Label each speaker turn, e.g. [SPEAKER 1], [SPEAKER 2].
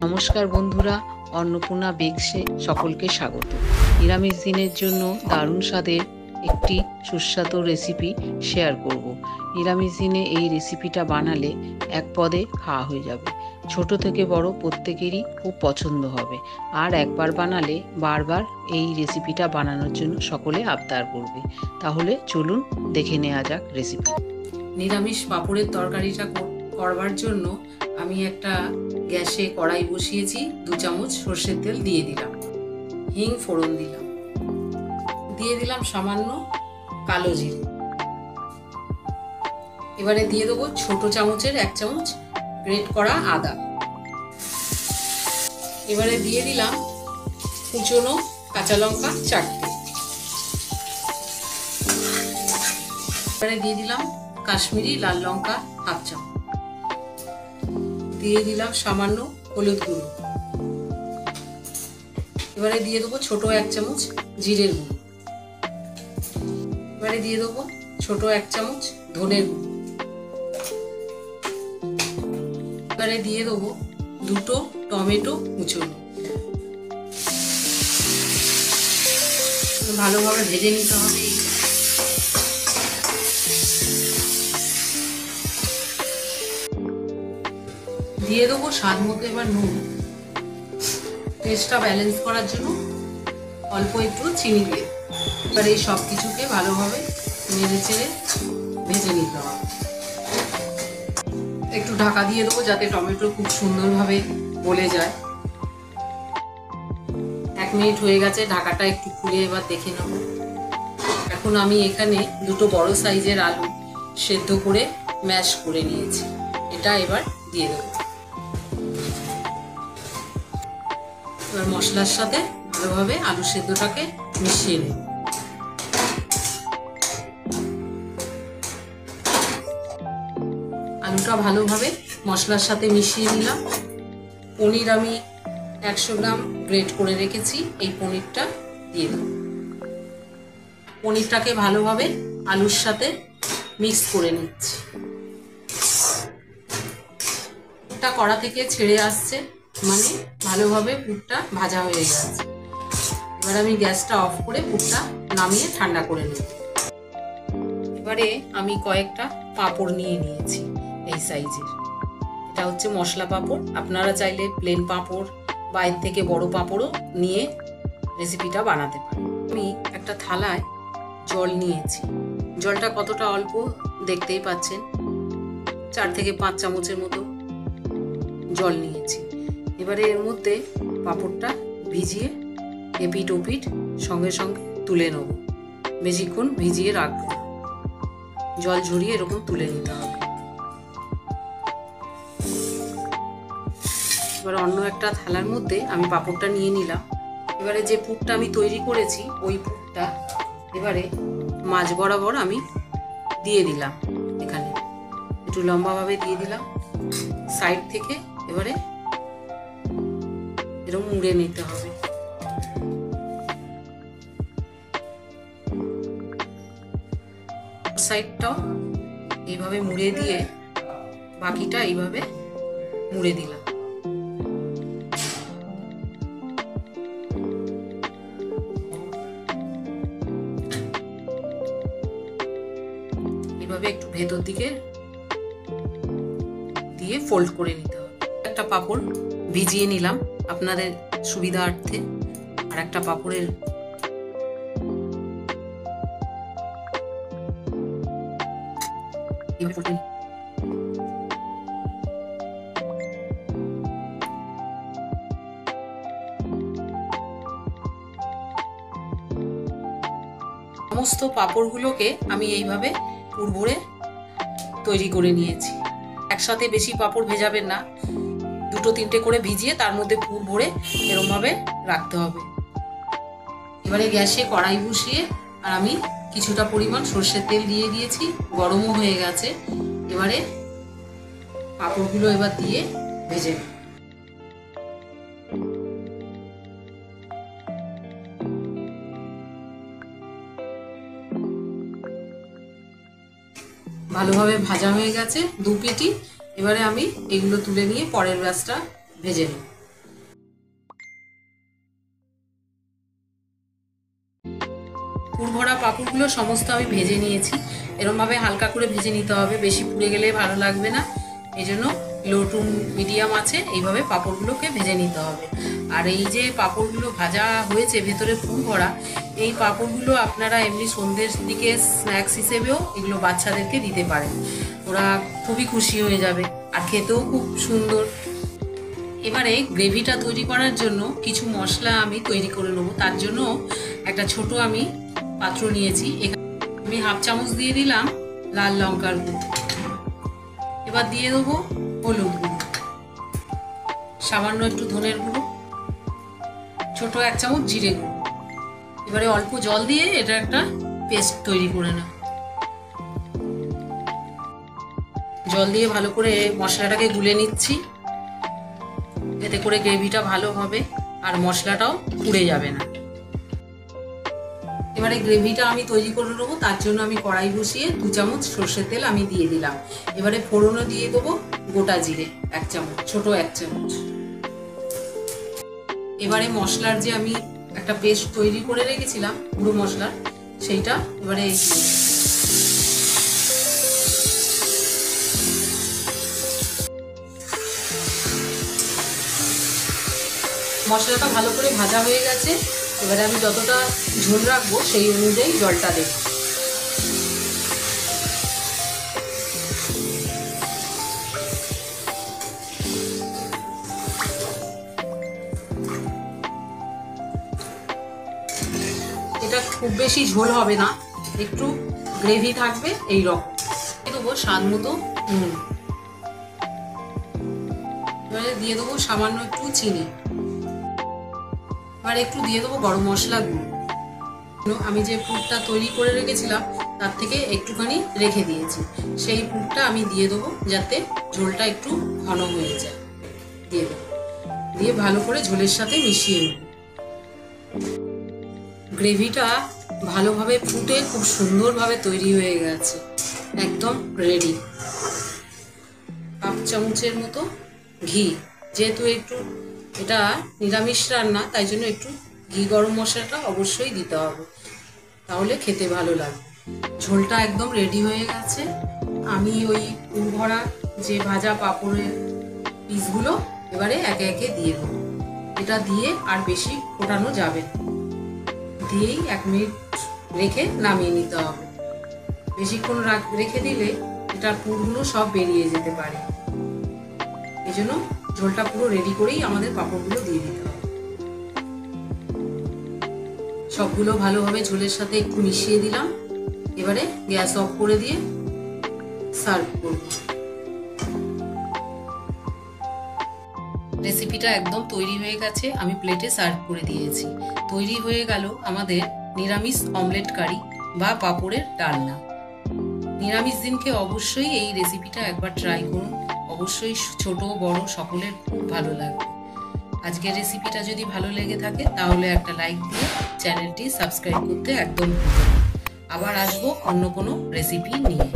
[SPEAKER 1] নমস্কার বন্ধুরা, অন্নপূর্ণা বেকসে সকলকে স্বাগত। নিরামিষ দিনের জন্য দারুণ স্বাদের একটি সুস্বাদু রেসিপি শেয়ার করব। নিরামিষ দিনে এই রেসিপিটা বানালে এক পদে খাওয়া হয়ে যাবে। ছোট থেকে বড় প্রত্যেকেরই খুব পছন্দ হবে, আর একবার বানালে বারবার এই রেসিপিটা বানানোর জন্য সকলে আবদার করবে। তাহলে চলুন দেখে নেওয়া যাক রেসিপি। নিরামিষ পাঁপড়ের তরকারিটা করবার জন্য আমি একটা গ্যাসে কড়াই বসিয়েছি, 2 চামচ সর্ষের তেল দিয়ে দিলাম, হিং ফোড়ন দিলাম, দিয়ে দিলাম সামান্য কালো জিরে। এবারে দিয়ে দেবো ছোট চামচের 1 চামচ গ্রেট করা আদা। এবারে দিয়ে দিলাম কুচনো কাঁচা লঙ্কা 4টে। এবারে দিয়ে দিলাম কাশ্মীরি লাল লঙ্কা 1/2 চামচ। দিয়ে দিলাম সামান্য হলুদ গুঁড়ো। এবারে দিয়ে দেবো ছোট 1 চামচ জিরের গুঁড়ো। এবারে দিয়ে দেবো ছোট 1 চামচ ধনের গুঁড়ো। এবারে দিয়ে দেবো 2টো টমেটো কুচনো। ভালোভাবে ভেজে নিতে হবে। দিয়ে দেবো স্বাদ মতো এবার নুন। টেস্টটা ব্যালেন্স করার জন্য অল্প একটু চিনি দিয়ে এবার এই সব কিছুকে ভালোভাবে নেড়ে চেড়ে ভেজে নিতে হবে। একটু ঢাকা দিয়ে দেবো যাতে টমেটো খুব সুন্দরভাবে গলে যায়। 1 মিনিট হয়ে গেছে, ঢাকাটা একটু খুলে এবার দেখে নেব। এখন আমি এখানে 2টো বড় সাইজের আলু সেদ্ধ করে ম্যাশ করে নিয়েছি, এটা এবার দিয়ে দেবো। এবার মশলার সাথে ভালোভাবে আলু সেদ্ধটাকে মিশিয়ে নেব। আলুটা ভালোভাবে মশলার সাথে মিশিয়ে নিলাম। পনির আমি 100 গ্রাম গ্রেট করে রেখেছি, এই পনিরটা দিয়ে দেব। পনিরটাকে ভালোভাবে আলুর সাথে মিক্স করে নিচ্ছি। এটা কড়া থেকে ছেড়ে আসছে, মানে ভালোভাবে পুরটা ভাজা হয়ে গেছে। এবার আমি গ্যাসটা অফ করে পুরটা নামিয়ে ঠান্ডা করে নেব। এবারে আমি কয়েকটা পাঁপড় নিয়ে নিয়েছি এই সাইজের। এটা হচ্ছে মশলা পাঁপড়, আপনারা চাইলে প্লেন পাঁপড় বা এর থেকে বড় পাঁপড়ও নিয়ে রেসিপিটা বানাতে পারেন। আমি একটা থালায় জল নিয়েছি, জলটা কতটা অল্প দেখতেই পাচ্ছেন। 4 থেকে 5 চামচের মতো জল নিয়েছি। এবারে এর মধ্যে পাঁপড়টা ভিজিয়ে এপিট ওপিট সঙ্গে সঙ্গে তুলে নেব। বেশিক্ষণ ভিজিয়ে রাখবো, জল ঝরিয়ে এরকম তুলে নিতে হবে। এবার অন্য একটা থালার মধ্যে আমি পাঁপড়টা নিয়ে নিলাম। এবারে যে পুরটা আমি তৈরি করেছি ওই পুরটা এবারে মাঝ বরাবর আমি দিয়ে দিলাম। এখানে একটু লম্বাভাবে দিয়ে দিলাম। সাইড থেকে এবারে এরকম মুড়ে নিতে হবে। সাইডটাও এইভাবে মুড়ে দিয়ে বাকিটা এইভাবে মুড়ে দিলাম। এইভাবে একটু ভেতর দিকে দিয়ে ফোল্ড করে নিতে হবে। একটা পাঁপড় ভিজিয়ে নিলাম আপনাদের সুবিধার্থে, আর একটা পাঁপড়ের সমস্ত পাঁপড়গুলোকে আমি এইভাবে পুর ভরে তৈরি করে নিয়েছি। একসাথে বেশি পাঁপড় ভেজাবেন না, 2-3টে করে ভিজিয়ে তার মধ্যে পুর ভরে এরকমভাবে রাখতে হবে। এবারে গ্যাসে কড়াই বসিয়ে আর আমি কিছুটা পরিমাণ সর্ষের তেল দিয়ে দিয়েছি, গরমও হয়ে গেছে। এবারে পাঁপড়গুলো এবার দিয়ে ভেজে নেব। ভালোভাবে ভাজা হয়ে গেছে 2 পিঠই। এবারে আমি এগুলো তুলে নিয়ে পরের ব্যাচটা ভেজে নেব। পাঁপড়গুলো সমস্ত আমি ভেজে নিয়েছি। এরমভাবে হালকা করে ভেজে নিতে হবে, বেশি পুড়ে গেলে ভালো লাগবে না। এই জন্য লো টু মিডিয়াম আছে এইভাবে পাঁপড়গুলোকে ভেজে নিতে হবে। আর এই যে পাঁপড়গুলো ভাজা হয়েছে ভেতরে পুর ভরা, এই পাঁপড়গুলো আপনারা এমনি সন্ধ্যের দিকে স্ন্যাক্স হিসেবেও এগুলো বাচ্চাদেরকে দিতে পারেন, ওরা খুবই খুশি হয়ে যাবে আর খেতেও খুব সুন্দর। এবারে গ্রেভিটা তৈরি করার জন্য কিছু মশলা আমি তৈরি করে নেবো। তার জন্য একটা ছোট আমি পাত্র নিয়েছি, এখানে আমি 1/2 চামচ দিয়ে দিলাম লাল লঙ্কার গুঁড়ো। এবার দিয়ে দেবো হলুদ গুঁড়ো, সামান্য একটু ধনের গুঁড়ো, ছোট 1 চামচ জিরে গুঁড়ো। এবারে অল্প জল দিয়ে এটা একটা পেস্ট তৈরি করে নেব। জল দিয়ে ভালো করে মশলাটাকে গুলে নিচ্ছি, এতে করে গ্রেভিটা ভালো হবে আর মশলাটাও পুড়ে যাবে না। এবারে গ্রেভিটা আমি তৈরি করে নেবো। তার জন্য আমি কড়াই বসিয়ে 2 চামচ সর্ষের তেল আমি দিয়ে দিলাম। এবারে ফোড়নে দিয়ে দেবো গোটা জিরে 1 চামচ, ছোট 1 চামচ। এবারে মশলার যে আমি একটা পেস্ট তৈরি করে রেখেছিলাম গুঁড়ো মশলার, সেইটা এবারে মশলাটা ভালো করে ভাজা হয়ে গেছে। এবারে আমি যতটা ঝোল রাখবো সেই অনুযায়ী জলটা দেব। এটা খুব বেশি ঝোল হবে না, একটু গ্রেভি থাকবে এই রকম। দেবো স্বাদ মতো নুন, এবারে দিয়ে দেবো সামান্য একটু চিনি, এবার একটু দিয়ে দেবো গরম মশলা গুঁড়ো। আমি যে পুরটা তৈরি করে রেখেছিলাম তার থেকে একটুখানি রেখে দিয়েছি, সেই পুরটা আমি দিয়ে দেবো যাতে ঝোলটা একটু ঘন হয়ে যায়। দিয়ে দেবো, দিয়ে ভালো করে ঝোলের সাথে মিশিয়ে নেব। গ্রেভিটা ভালোভাবে ফুটে খুব সুন্দরভাবে তৈরি হয়ে গেছে, একদম রেডি। 1/2 চামচের মতো ঘি, যেহেতু একটু এটা নিরামিষ রান্না তাই জন্য একটু ঘি গরম মশলাটা অবশ্যই দিতে হবে, তাহলে খেতে ভালো লাগবে। ঝোলটা একদম রেডি হয়ে গেছে। আমি ওই পুর ভরা যে ভাজা পাঁপড়ের পিসগুলো এবারে একে একে দিয়ে দেবো। এটা দিয়ে আর বেশি ফোটানো যাবে না, দিয়েই 1 মিনিট রেখে নামিয়ে নিতে হবে। বেশিক্ষণ রেখে দিলে এটার পুরগুলো সব বেরিয়ে যেতে পারে, এই জন্য ঝোলটা পুরো রেডি করেই আমাদের পাঁপড়গুলো দিয়ে দিতে হবে। সবগুলো ভালোভাবে ঝোলের সাথে একটু মিশিয়ে দিলাম। এবারে গ্যাস অফ করে দিয়ে সার্ভ করব। রেসিপিটা একদম তৈরি হয়ে গেছে, আমি প্লেটে সার্ভ করে দিয়েছি। তৈরি হয়ে গেল আমাদের নিরামিষ অমলেট কারি বা পাঁপড়ের ডালনা। নিরামিষ দিনকে অবশ্যই এই রেসিপিটা একবার ট্রাই করুন, অবশ্যই ছোট বড় সকলের খুব ভালো লাগবে। আজকের রেসিপিটা যদি ভালো লেগে থাকে তাহলে একটা লাইক দিয়ে চ্যানেলটি সাবস্ক্রাইব করতে একদম ভুলবেন না। আবার আসবো অন্য কোনো রেসিপি নিয়ে।